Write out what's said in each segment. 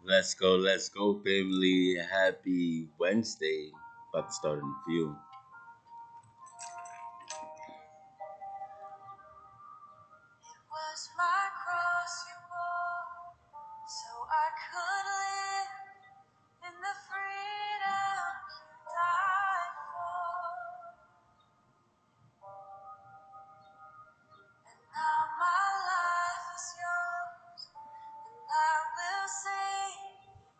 Let's go, family. Happy Wednesday. About to start in a few. Was my cross you bore, so I could live in the freedom you died for. And now my life is yours, and I will sing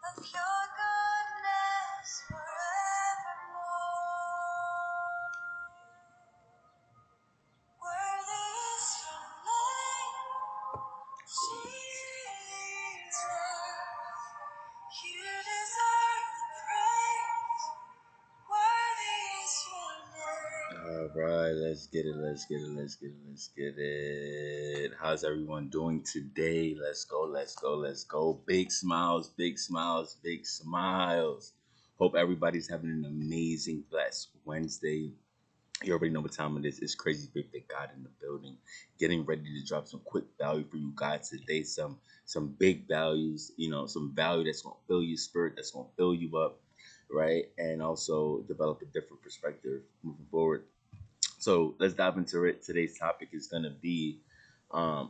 of your goodness forevermore. Worthy is your name, Jesus. You deserve the praise. Worthy is your name. All right, let's get it. How's everyone doing today? Let's go. Big smiles, big smiles, big smiles. Hope everybody's having an amazing, blessed Wednesday. You already know what time it is. It's Crazy Big That God in the building, getting ready to drop some quick value for you guys today. Some big values, some value that's gonna fill your spirit, that's gonna fill you up, right? And also develop a different perspective moving forward. So let's dive into it. Today's topic is gonna be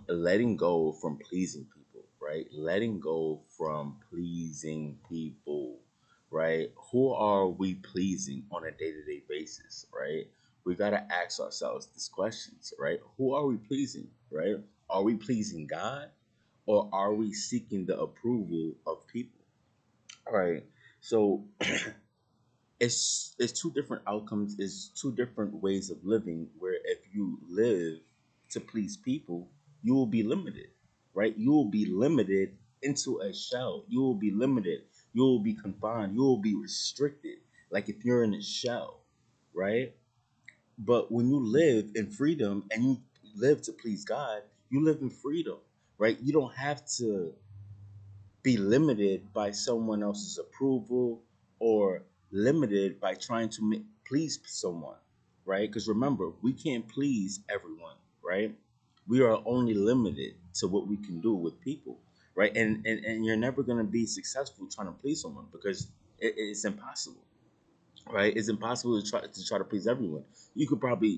letting go from pleasing people, right? Letting go from pleasing people, right? Who are we pleasing on a day to day basis, right? We gotta ask ourselves these questions, right? Who are we pleasing, right? Are we pleasing God, or are we seeking the approval of people? All right. So it's two different outcomes, it's two different ways of living, where if you live to please people, you will be limited, right? You will be limited into a shell. You will be limited, you will be confined, you will be restricted, like if you're in a shell, right? But when you live in freedom and you live to please God, you live in freedom, right? You don't have to be limited by someone else's approval, or limited by trying to please someone, right? Because remember, we can't please everyone, right? We are only limited to what we can do with people, right? And you're never going to be successful trying to please someone, because it's impossible, right? It's impossible to try to please everyone. You could probably,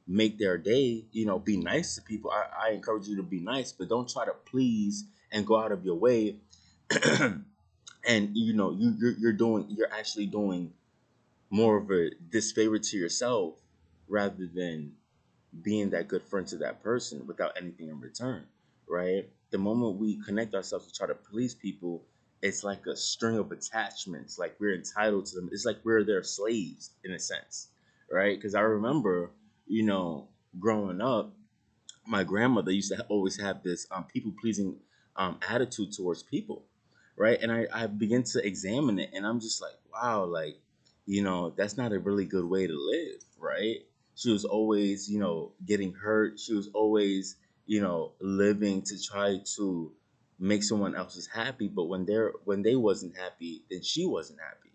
make their day, be nice to people. I encourage you to be nice, but don't try to please and go out of your way. And you're actually doing more of a disfavor to yourself, rather than being that good friend to that person without anything in return, right? The moment we connect ourselves to try to please people, it's like a string of attachments. Like we're entitled to them. It's like we're their slaves in a sense, right? Because I remember, you know, growing up, my grandmother used to always have this people pleasing attitude towards people, right? And I begin to examine it, and I'm just like, wow, like, that's not a really good way to live, right? She was always, getting hurt. She was always, living to try to make someone else's happy, but when they wasn't happy, then she wasn't happy,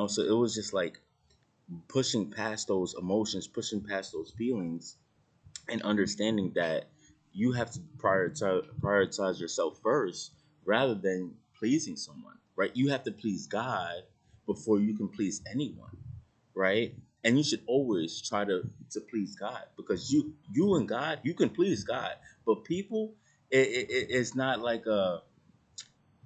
So it was just like pushing past those emotions, pushing past those feelings, and understanding that you have to prioritize yourself first, rather than pleasing someone, right? You have to please God before you can please anyone, right? And you should always try to please God, because you and God, you can please God, but people, it's not like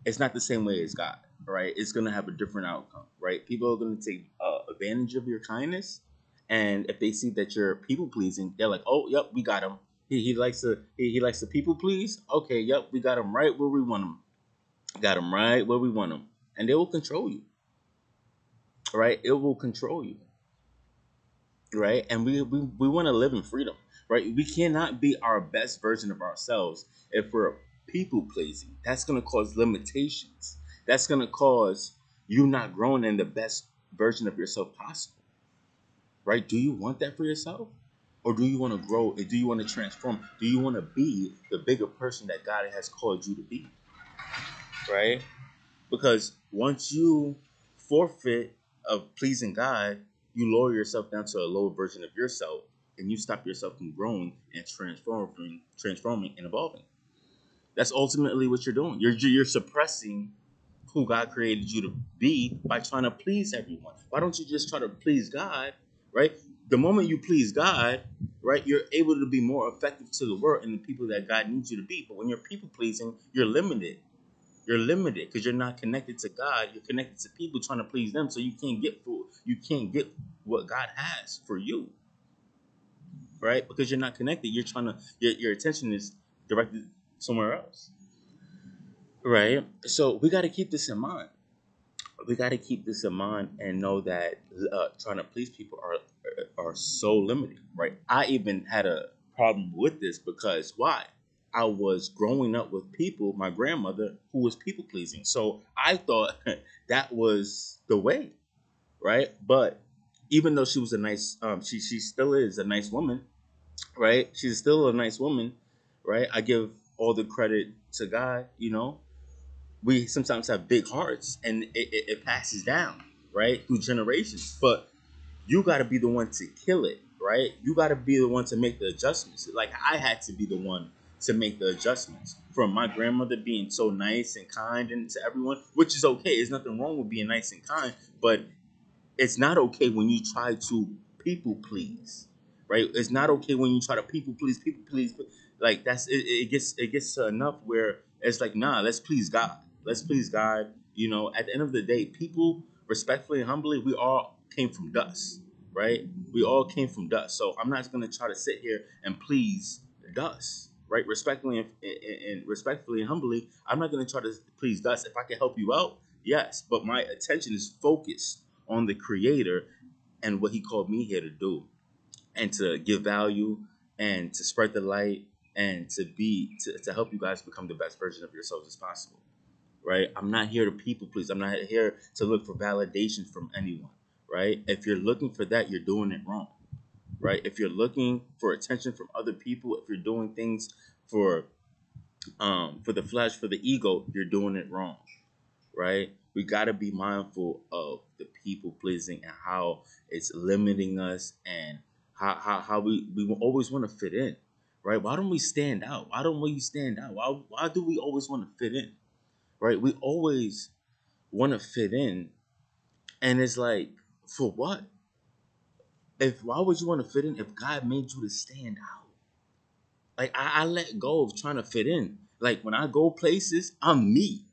it's not the same way as God, right? It's gonna have a different outcome, right? People are gonna take advantage of your kindness, and if they see that you're people pleasing, they're like, "Oh, yep, we got him. He likes to people please. Okay, yep, we got him right where we want him. Got him right where we want him." And they will control you, right? It will control you, right? And we want to live in freedom, right? We cannot be our best version of ourselves if we're people pleasing. That's going to cause limitations. That's going to cause you not growing in the best version of yourself possible, right? Do you want that for yourself? Or do you want to grow? Do you want to transform? Do you want to be the bigger person that God has called you to be, right? Because once you forfeit of pleasing God, you lower yourself down to a lower version of yourself, and you stop yourself from growing and transforming and evolving. That's ultimately what you're doing. You're suppressing who God created you to be by trying to please everyone. Why don't you just try to please God, right? The moment you please God, right, you're able to be more effective to the world and the people that God needs you to be. But when you're people pleasing, you're limited. You're limited because you're not connected to God. You're connected to people trying to please them, so you can't get full. You can't get what God has for you, right? Because you're not connected. You're trying to your attention is directed somewhere else, right? So we got to keep this in mind. We got to keep this in mind and know that trying to please people are so limiting, right? I even had a problem with this because why? I was growing up with people, my grandmother, who was people pleasing. So I thought that was the way, right? But even though she was a nice, she still is a nice woman, right? She's still a nice woman, right? I give all the credit to God, you know. We sometimes have big hearts and it passes down, right? Through generations. But you got to be the one to kill it, right? You got to be the one to make the adjustments. Like I had to be the one to make the adjustments from my grandmother being so nice and kind and to everyone, which is okay. There's nothing wrong with being nice and kind, but it's not okay when you try to people please, right? It's not okay when you try to people please. Like that's it gets to enough where it's like, nah, let's please God. Let's please God. You know, at the end of the day, people respectfully and humbly, we all came from dust, right? We all came from dust. So I'm not gonna try to sit here and please dust. Right, respectfully and respectfully and humbly, I'm not going to try to please dust. If I can help you out, yes, but my attention is focused on the creator and what he called me here to do and to give value and to spread the light and to help you guys become the best version of yourselves as possible, right? I'm not here to people please. I'm not here to look for validation from anyone, right? If you're looking for that, you're doing it wrong, right? If you're looking for attention from other people, if you're doing things for for the flesh, for the ego, you're doing it wrong, right? We got to be mindful of the people pleasing and how it's limiting us and how we will always want to fit in, right? Why don't we stand out? Why don't we stand out? Why do we always want to fit in, right? We always want to fit in, and it's like, for what? If why would you want to fit in if God made you to stand out? Like I let go of trying to fit in. Like when I go places, I'm me.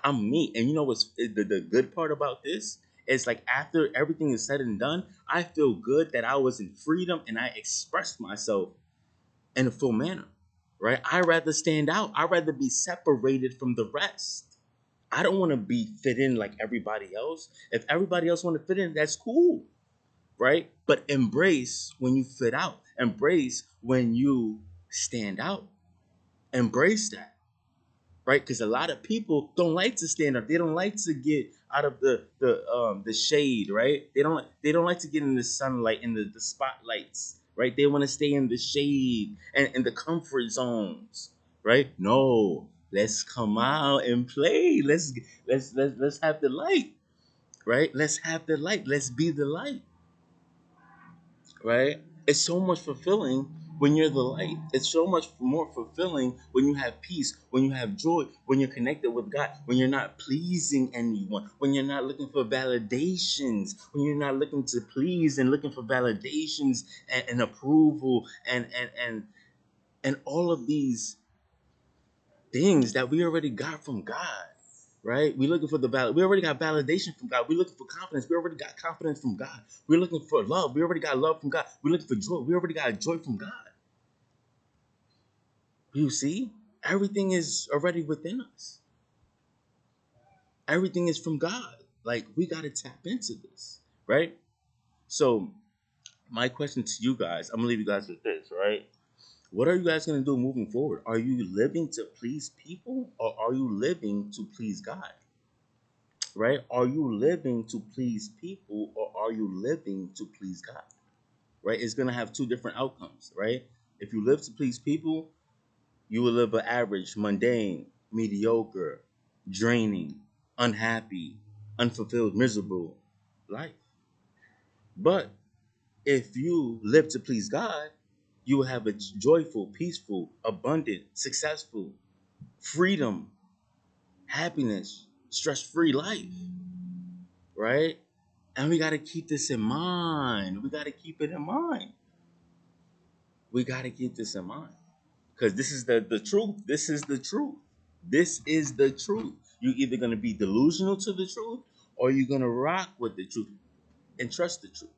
I'm me. And you know what's the good part about this? It's like after everything is said and done, I feel good that I was in freedom and I expressed myself in a full manner. Right? I rather stand out. I rather be separated from the rest. I don't want to be fit in like everybody else. If everybody else want to fit in, that's cool, right? But embrace when you fit out. Embrace when you stand out. Embrace that, right? Because a lot of people don't like to stand up. They don't like to get out of the shade, right? They don't like to get in the sunlight in the spotlights, right? They want to stay in the shade and in the comfort zones, right? No, let's come out and play. Let's have the light, right? Let's have the light. Let's be the light, right? It's so much fulfilling when you're the light. It's so much more fulfilling when you have peace, when you have joy, when you're connected with God, when you're not pleasing anyone, when you're not looking for validations, when you're not looking to please and looking for validations and approval and all of these things that we already got from God. Right? We're looking for we already got validation from God. We're looking for confidence. We already got confidence from God. We're looking for love. We already got love from God. We're looking for joy. We already got joy from God. You see? Everything is already within us. Everything is from God. Like we gotta tap into this. Right? So my question to you guys, I'm gonna leave you guys with this, right? What are you guys gonna do moving forward? Are you living to please people or are you living to please God? Right? Are you living to please people or are you living to please God? Right? It's going to have two different outcomes, right? If you live to please people, you will live an average, mundane, mediocre, draining, unhappy, unfulfilled, miserable life. But if you live to please God, you will have a joyful, peaceful, abundant, successful, freedom, happiness, stress-free life, right? And we got to keep this in mind. We got to keep it in mind. We got to keep this in mind. Because this is the truth. This is the truth. This is the truth. You're either going to be delusional to the truth or you're going to rock with the truth and trust the truth.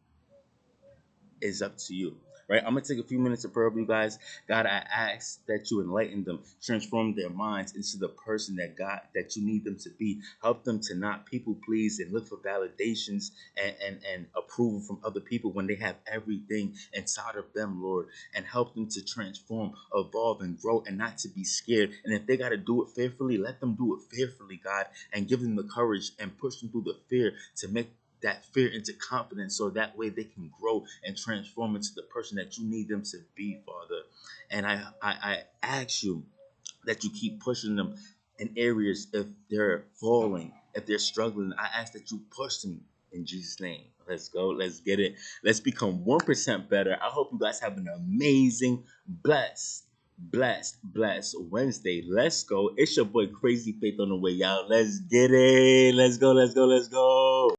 Is up to you. Right? I'm gonna take a few minutes to pray over you guys. God, I ask that you enlighten them, transform their minds into the person that you need them to be. Help them to not people please and look for validations and approval from other people when they have everything inside of them, Lord. And help them to transform, evolve, and grow and not to be scared. And if they gotta do it fearfully, let them do it fearfully, God, and give them the courage and push them through the fear to make that fear into confidence so that way they can grow and transform into the person that you need them to be, Father. And I ask you that you keep pushing them in areas if they're falling, if they're struggling. I ask that you push them in Jesus' name. Let's go. Let's get it. Let's become 1% better. I hope you guys have an amazing, blessed Wednesday. Let's go. It's your boy Crazy Faith on the way, y'all. Let's get it. Let's go.